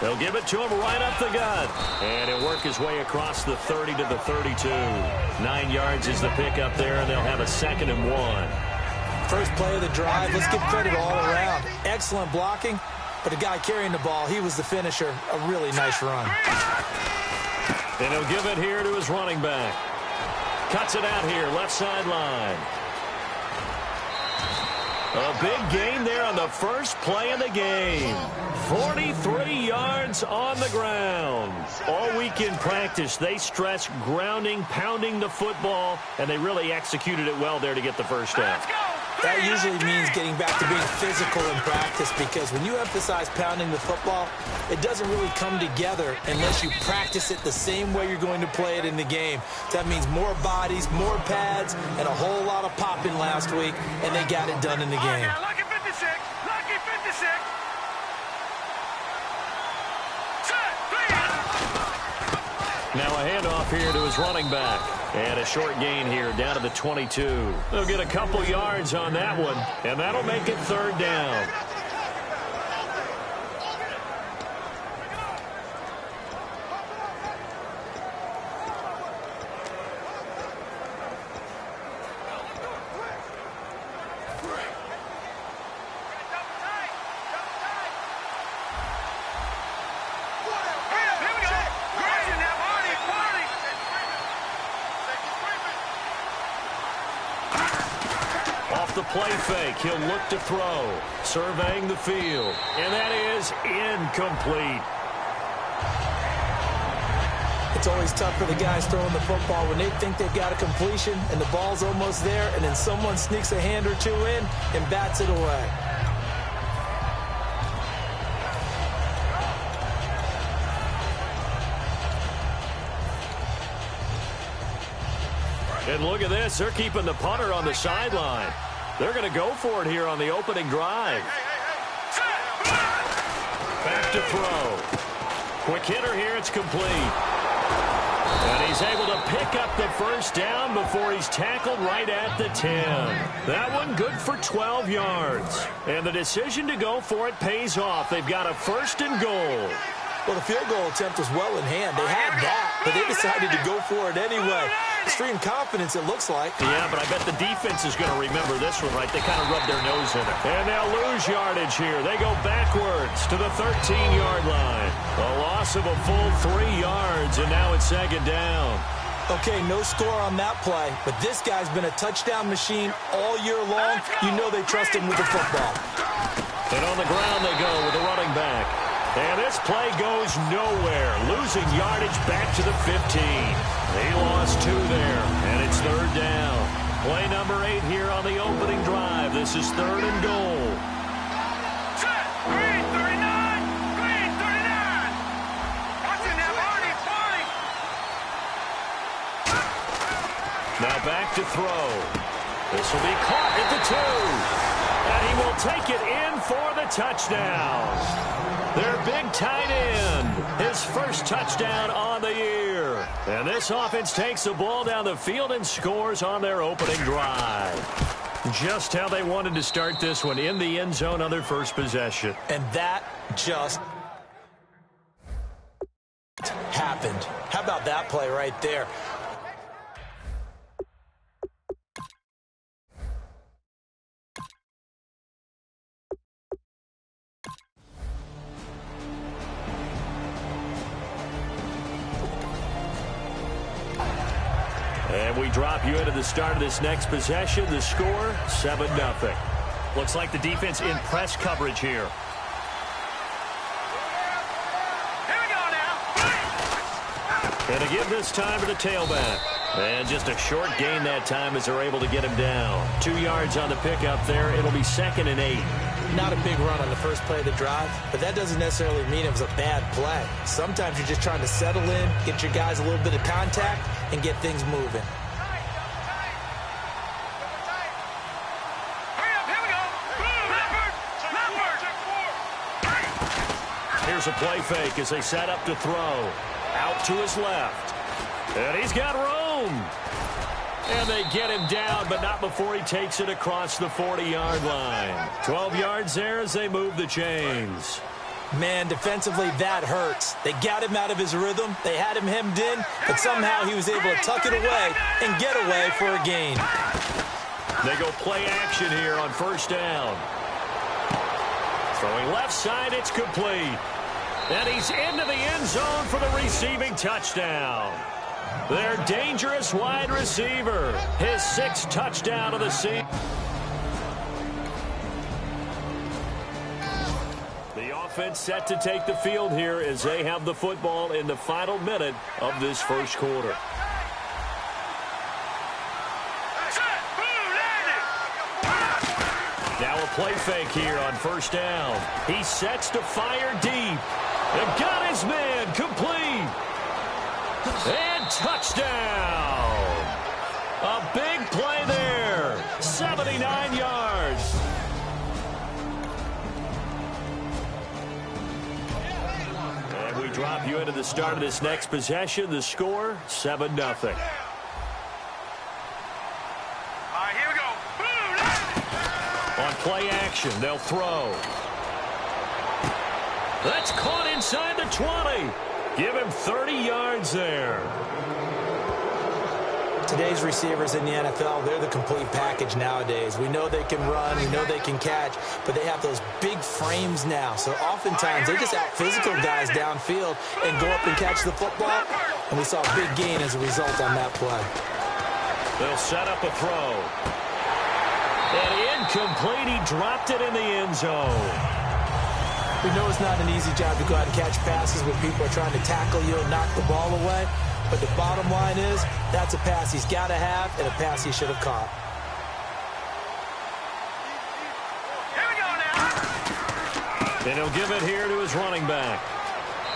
They'll give it to him right up the gut. And he'll work his way across the 30 to the 32. 9 yards is the pickup there, and they'll have a 2nd and 1. First play of the drive, let's give credit all around. Excellent blocking, but the guy carrying the ball, he was the finisher. A really nice run. And he'll give it here to his running back. Cuts it out here, left sideline. A big gain there on the first play of the game. 43 yards on the ground. All week in practice, they stress grounding, pounding the football, and they really executed it well there to get the first down. That usually means getting back to being physical in practice, because when you emphasize pounding the football, it doesn't really come together unless you practice it the same way you're going to play it in the game. That means more bodies, more pads, and a whole lot of popping last week, and they got it done in the game. Lucky 56, lucky 56. Now a handoff here to his running back. And a short gain here down to the 22. They'll get a couple yards on that one, and that'll make it 3rd down. The play fake. He'll look to throw. Surveying the field. And that is incomplete. It's always tough for the guys throwing the football when they think they've got a completion and the ball's almost there, and then someone sneaks a hand or two in and bats it away. And look at this. They're keeping the punter on the sideline. They're going to go for it here on the opening drive. Back to throw. Quick hitter here. It's complete. And he's able to pick up the first down before he's tackled right at the 10. That one good for 12 yards. And the decision to go for it pays off. They've got a 1st and goal. Well, the field goal attempt was well in hand. They had that, but they decided to go for it anyway. Extreme confidence, it looks like. Yeah, but I bet the defense is going to remember this one, right? They kind of rubbed their nose in it. And they'll lose yardage here. They go backwards to the 13-yard line. A loss of a full 3 yards, and now it's 2nd down. Okay, no score on that play, but this guy's been a touchdown machine all year long. You know they trust him with the football. And on the ground they go with the running back. And this play goes nowhere. Losing yardage back to the 15. They lost 2 there, and it's 3rd down. Play number 8 here on the opening drive. This is 3rd and goal. Green 39! Green 39! Watching that party! Now back to throw. This will be caught at the 2. And he will take it in for the touchdown. Their big tight end, his first touchdown on the year. And this offense takes the ball down the field and scores on their opening drive. Just how they wanted to start this one, in the end zone on their first possession. And that just happened. How about that play right there? And we drop you into the start of this next possession. The score, 7-0. Looks like the defense in press coverage here. Here we go now. And to give this time to the tailback. And just a short gain that time as they're able to get him down. 2 yards on the pickup there. It'll be 2nd and 8. Not a big run on the first play of the drive, but that doesn't necessarily mean it was a bad play. Sometimes you're just trying to settle in, get your guys a little bit of contact, and get things moving. Here's a play fake as they set up to throw. Out to his left. And he's got room. And they get him down, but not before he takes it across the 40-yard line. 12 yards there as they move the chains. Man, defensively, that hurts. They got him out of his rhythm. They had him hemmed in, but somehow he was able to tuck it away and get away for a gain. They go play action here on first down. Throwing left side, it's complete. And he's into the end zone for the receiving touchdown. Their dangerous wide receiver, his 6th touchdown of the season. The offense set to take the field here as they have the football in the final minute of this first quarter. Now a play fake here on first down. He sets to fire deep. They've got his man complete. And touchdown. A big play there. 79 yards. And we drop you into the start of this next possession. The score, 7-0. On play action, they'll throw. That's caught inside the 20. Give him 30 yards there. Today's receivers in the NFL, they're the complete package nowadays. We know they can run, we know they can catch, but they have those big frames now. So oftentimes they just out-physical guys downfield and go up and catch the football. And we saw a big gain as a result on that play. They'll set up a throw. And incomplete. He dropped it in the end zone. We know it's not an easy job to go out and catch passes when people are trying to tackle you and knock the ball away. But the bottom line is, that's a pass he's got to have and a pass he should have caught. Here we go now. And he'll give it here to his running back.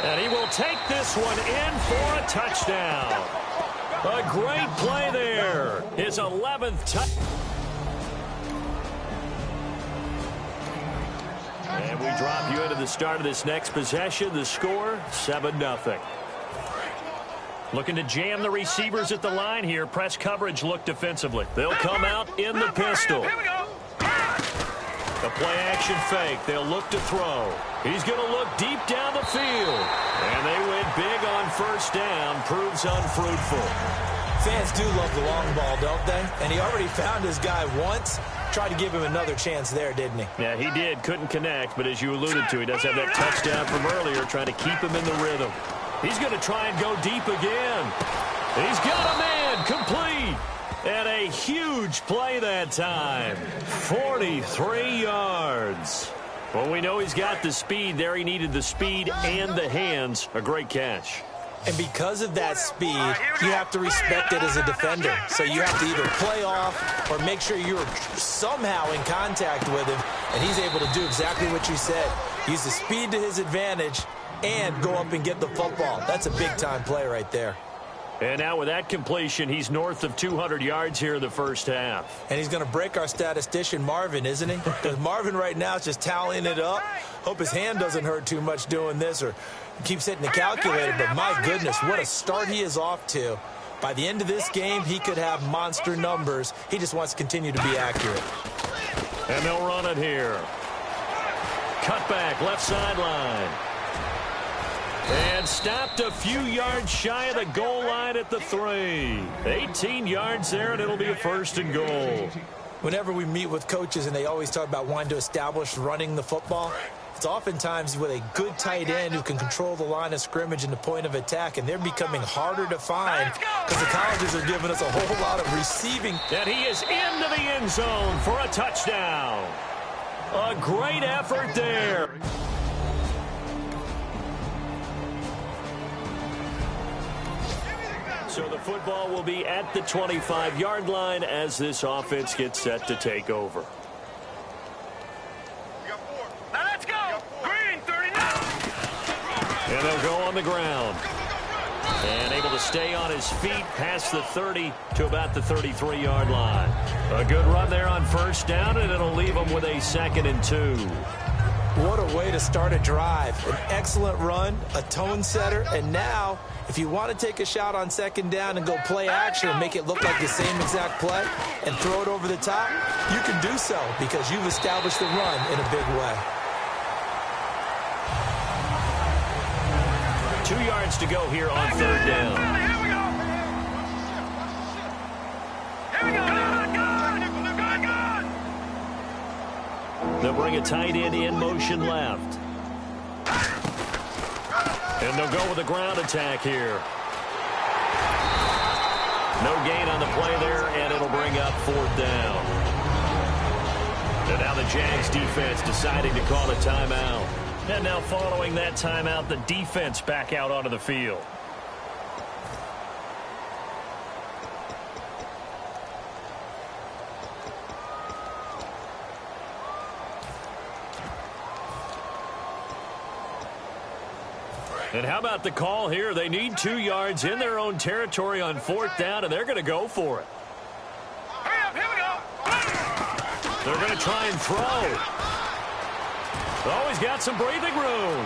And he will take this one in for a touchdown. A great play there. His 11th touchdown. And we drop you into the start of this next possession. The score, 7-0. Looking to jam the receivers at the line here. Press coverage look defensively. They'll come out in the pistol. The play action fake. They'll look to throw. He's going to look deep down the field. And they went big on first down. Proves unfruitful. Fans do love the long ball, don't they? And he already found his guy once. Tried to give him another chance there, didn't he? Yeah, he did. Couldn't connect, but as you alluded to, he does have that touchdown from earlier, trying to keep him in the rhythm. He's going to try and go deep again. He's got a man complete. And a huge play that time. 43 yards. Well, we know he's got the speed there. He needed the speed and the hands. A great catch. And because of that speed, you have to respect it as a defender. So you have to either play off or make sure you're somehow in contact with him. And he's able to do exactly what you said. Use the speed to his advantage and go up and get the football. That's a big-time play right there. And now with that completion, he's north of 200 yards here in the first half. And he's going to break our statistician, Marvin, isn't he? Because Marvin right now is just tallying it up. Hope his hand doesn't hurt too much doing this or keeps hitting the calculator. But my goodness, what a start he is off to. By the end of this game, he could have monster numbers. He just wants to continue to be accurate. And they'll run it here. Cut back, left sideline. And stopped a few yards shy of the goal line at the 3. 18 yards there, and it'll be a 1st and goal. Whenever we meet with coaches and they always talk about wanting to establish running the football, it's oftentimes with a good tight end who can control the line of scrimmage and the point of attack, and they're becoming harder to find because the colleges are giving us a whole lot of receiving. And he is into the end zone for a touchdown. A great effort there. So the football will be at the 25-yard line as this offense gets set to take over. Now let's go. Green, 39. And they'll go on the ground. And able to stay on his feet past the 30 to about the 33-yard line. A good run there on first down, and it'll leave them with a 2nd and 2. What a way to start a drive. An excellent run, a tone setter, and now if you want to take a shot on 2nd down and go play action and make it look like the same exact play and throw it over the top, you can do so because you've established the run in a big way. 2 yards to go here on third down. Here we go. Here we go. Good. They'll bring a tight end in motion left. And they'll go with a ground attack here. No gain on the play there, and it'll bring up fourth down. And now the Jags defense deciding to call a timeout. And now following that timeout, the defense back out onto the field. And how about the call here? They need 2 yards in their own territory on fourth down, and they're going to go for it. Hurry up, here we go. They're going to try and throw. Oh, he's got some breathing room.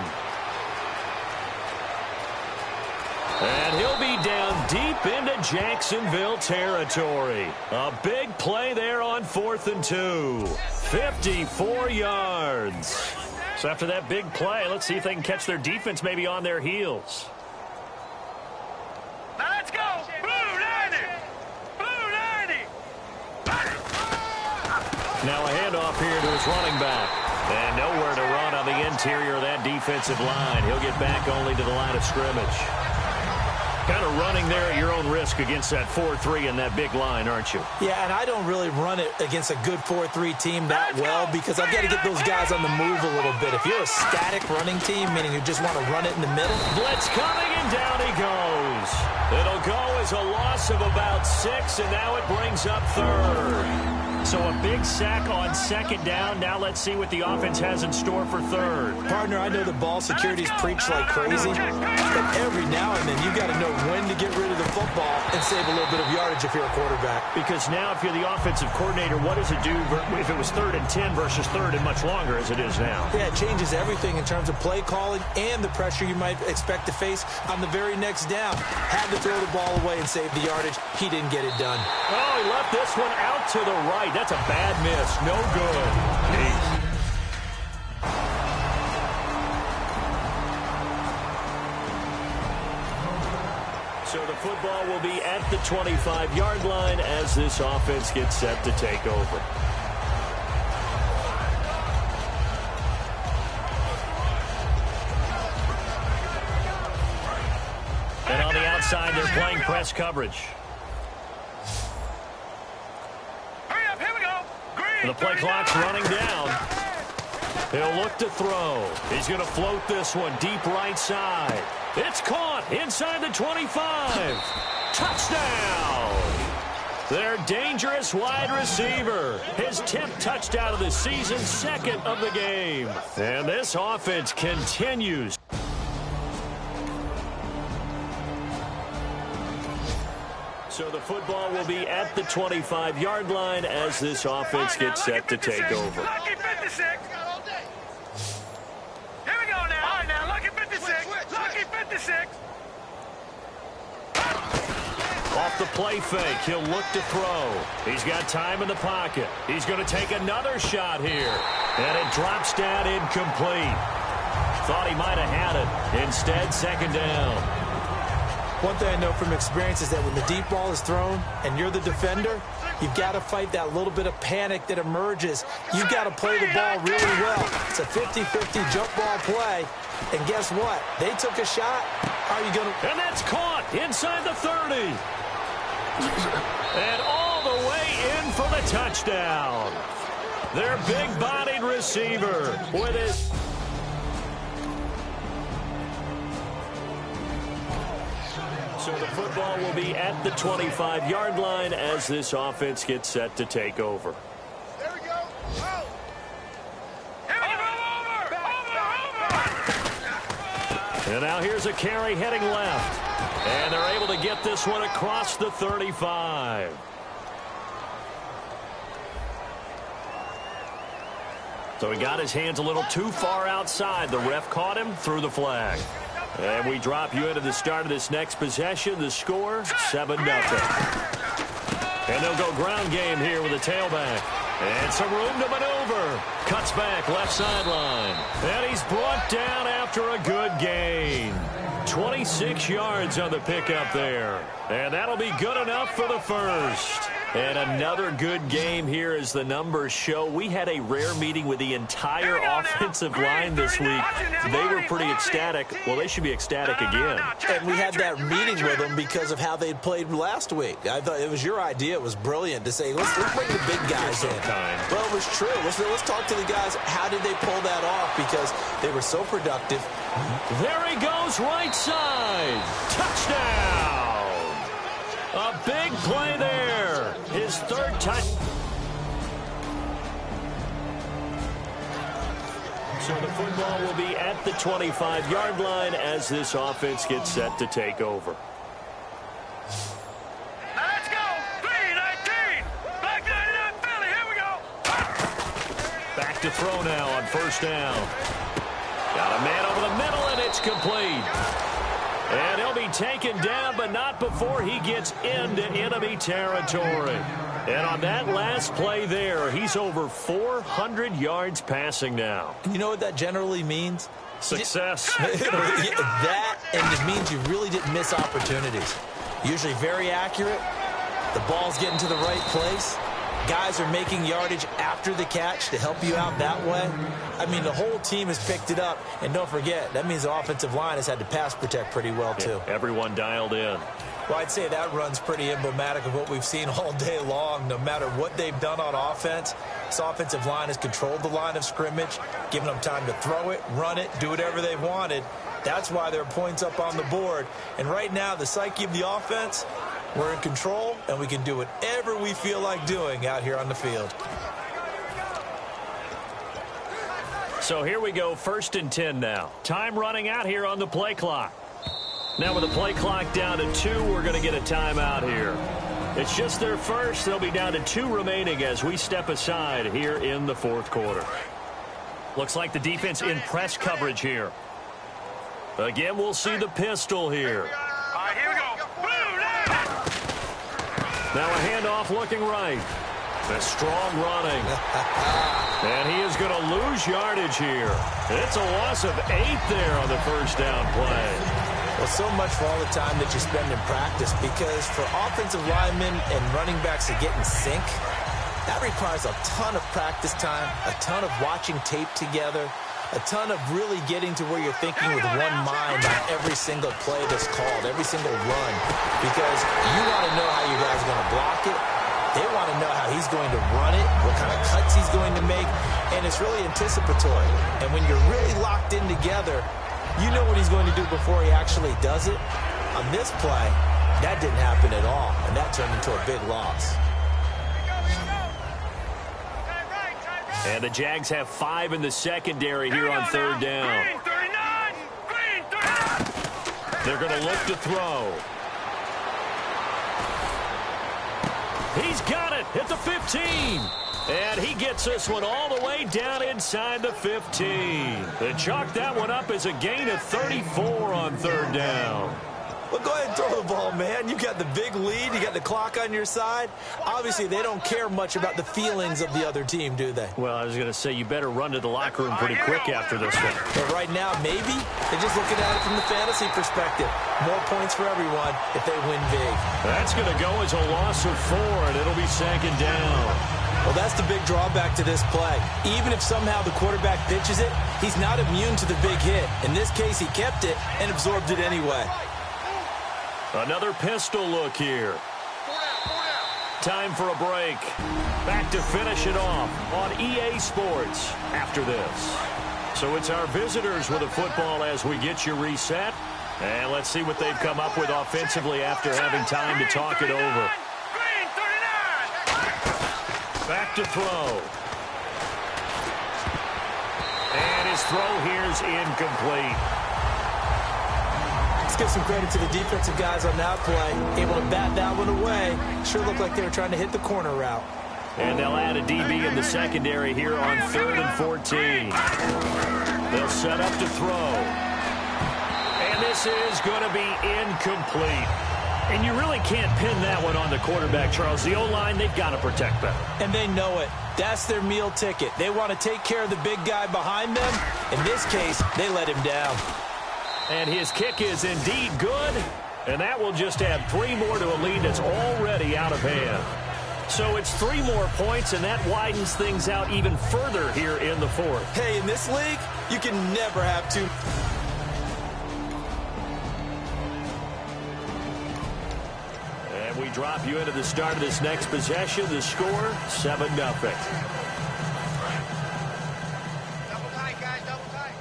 And he'll be down deep into Jacksonville territory. A big play there on 4th and 2. 54 yards. So after that big play, let's see if they can catch their defense maybe on their heels. Now let's go. Blue 90. Blue 90. Now a handoff here to his running back. And nowhere to run on the interior of that defensive line. He'll get back only to the line of scrimmage. Kind of running there at your own risk against that 4-3 and that big line, aren't you? Yeah, and I don't really run it against a good 4-3 team that well because I've got to get those guys on the move a little bit. If you're a static running team, meaning you just want to run it in the middle. Blitz coming, and down he goes. It'll go as a loss of about 6, and now it brings up third. So a big sack on second down. Now let's see what the offense has in store for third. Partner, I know the ball security's preached like crazy, but every now and then you got to know when to get rid of the football and save a little bit of yardage if you're a quarterback. Because now if you're the offensive coordinator, what does it do if it was 3rd and 10 versus 3rd and much longer as it is now? Yeah, it changes everything in terms of play calling and the pressure you might expect to face on the very next down. Had to throw the ball away and save the yardage. He didn't get it done. Oh, he left this one out to the right. That's a bad miss. No good. So the football will be at the 25-yard line as this offense gets set to take over. And on the outside, they're playing press coverage. The play clock's running down. He'll look to throw. He's going to float this one deep right side. It's caught inside the 25. Touchdown! Their dangerous wide receiver. His 10th touchdown of the season, 2nd of the game. And this offense continues. So the football will be at the 25-yard line as this offense gets set to take over. Lucky 56. Here we go now. All right, now, lucky 56. Lucky 56. Off the play fake, he'll look to throw. He's got time in the pocket. He's going to take another shot here. And it drops down incomplete. Thought he might have had it. Instead, 2nd down. One thing I know from experience is that when the deep ball is thrown and you're the defender, you've got to fight that little bit of panic that emerges. You've got to play the ball really well. It's a 50-50 jump ball play. And guess what? They took a shot. How are you going to... And that's caught inside the 30. And all the way in for the touchdown. Their big-bodied receiver with it. So the football will be at the 25-yard line as this offense gets set to take over. There we go. Oh. Here we go. Over. And now here's a carry heading left. And they're able to get this one across the 35. So he got his hands a little too far outside. The ref caught him, threw the flag. And we drop you into the start of this next possession. The score, 7-0. And they'll go ground game here with a tailback. And some room to maneuver. Cuts back left sideline. And he's brought down after a good gain. 26 yards on the pickup there. And that'll be good enough for the first. And another good game here as the numbers show. We had a rare meeting with the entire offensive line this week. They were pretty ecstatic. Well, they should be ecstatic again. And we had that meeting with them because of how they'd played last week. I thought it was your idea. It was brilliant to say, let's bring the big guys in. Well, it was true. Let's talk to the guys. How did they pull that off? Because they were so productive. There he goes, right side. Touchdown. A big play there. His third touch. So the football will be at the 25-yard line as this offense gets set to take over. Now let's go. 3-19. Back 99 Philly. Here we go. Back to throw now on first down. Got a man over the middle, and it's complete. And he'll be taken down, but not before he gets into enemy territory. And on that last play there, he's over 400 yards passing now. You know what that generally means? Success. That, and it means you really didn't miss opportunities. Usually very accurate. The ball's getting to the right place. Guys are making yardage after the catch to help you out that way. I mean, the whole team has picked it up. And don't forget, that means the offensive line has had to pass protect pretty well, too. Yeah, everyone dialed in. Well, I'd say that run's pretty emblematic of what we've seen all day long. No matter what they've done on offense, this offensive line has controlled the line of scrimmage, given them time to throw it, run it, do whatever they've wanted. That's why there are points up on the board. And right now, the psyche of the offense, we're in control, and we can do whatever we feel like doing out here on the field. So here we go, 1st and 10 now. Time running out here on the play clock. Now with the play clock down to 2, we're going to get a timeout here. It's just their first. They'll be down to 2 remaining as we step aside here in the 4th quarter. Looks like the defense in press coverage here. Again, we'll see the pistol here. All right, here we go. Now a handoff looking right. The strong running. And he is going to lose yardage here. It's a loss of 8 there on the first down play. Well, so much for all the time that you spend in practice, because for offensive linemen and running backs to get in sync, that requires a ton of practice time, a ton of watching tape together, a ton of really getting to where you're thinking with one mind on every single play that's called, every single run, because you want to know how you guys are going to block it. They want to know how he's going to run it, what kind of cuts he's going to make, and it's really anticipatory. And when you're really locked in together, you know what he's going to do before he actually does it. On this play, that didn't happen at all, and that turned into a big loss. And the Jags have 5 in the secondary here on 3rd down. They're going to look to throw. He's got it at the 15. And he gets this one all the way down inside the 15. They chalk that one up as a gain of 34 on 3rd down. Well, go ahead and throw the ball, man. You got the big lead. You got the clock on your side. Obviously, they don't care much about the feelings of the other team, do they? Well, I was going to say, you better run to the locker room pretty quick after this one. But right now, maybe they're just looking at it from the fantasy perspective. More points for everyone if they win big. That's going to go as a loss of 4, and it'll be 2nd down. Well, that's the big drawback to this play. Even if somehow the quarterback pitches it, he's not immune to the big hit. In this case, he kept it and absorbed it anyway. Another pistol look here. Time for a break. Back to finish it off on EA Sports after this. So it's our visitors with the football as we get you reset. And let's see what they've come up with offensively after having time to talk it over. Back to throw. And his throw here's incomplete. Let's give some credit to the defensive guys on that play. Able to bat that one away. Sure looked like they were trying to hit the corner route. And they'll add a DB in the secondary here on 3rd and 14. They'll set up to throw. And this is going to be incomplete. And you really can't pin that one on the quarterback, Charles. The O-line, they've got to protect that. And they know it. That's their meal ticket. They want to take care of the big guy behind them. In this case, they let him down. And his kick is indeed good. And that will just add 3 more to a lead that's already out of hand. So it's 3 more points, and that widens things out even further here in the fourth. Hey, in this league, you can never have too. And we drop you into the start of this next possession. The score, 7-0. Double tight, guys, double tight.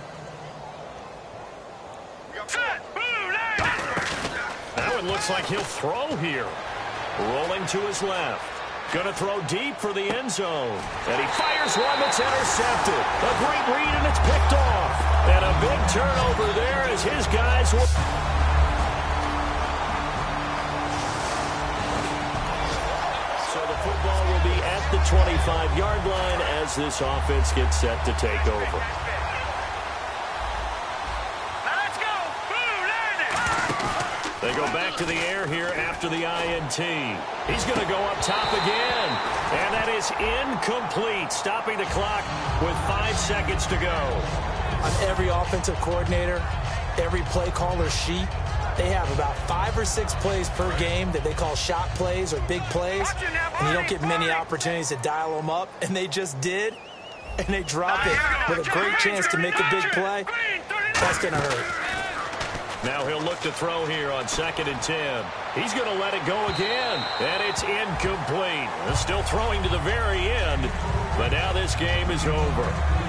Set, blue line. Now it looks like he'll throw here. Rolling to his left. Going to throw deep for the end zone. And he fires one that's intercepted. A great read, and it's picked off. And a big turnover there as his guys will... So the football will be at the 25-yard line as this offense gets set to take over. Now let's go, blue line. They go back to the air here after the INT. He's going to go up top again. And that is incomplete, stopping the clock with 5 seconds to go. On every offensive coordinator, every play caller sheet, they have about 5 or 6 plays per game that they call shot plays or big plays. And you don't get many opportunities to dial them up. And they just did. And they drop it with a great chance to make a big play. That's going to hurt. Now he'll look to throw here on 2nd and 10. He's going to let it go again. And it's incomplete. Still throwing to the very end. But now this game is over.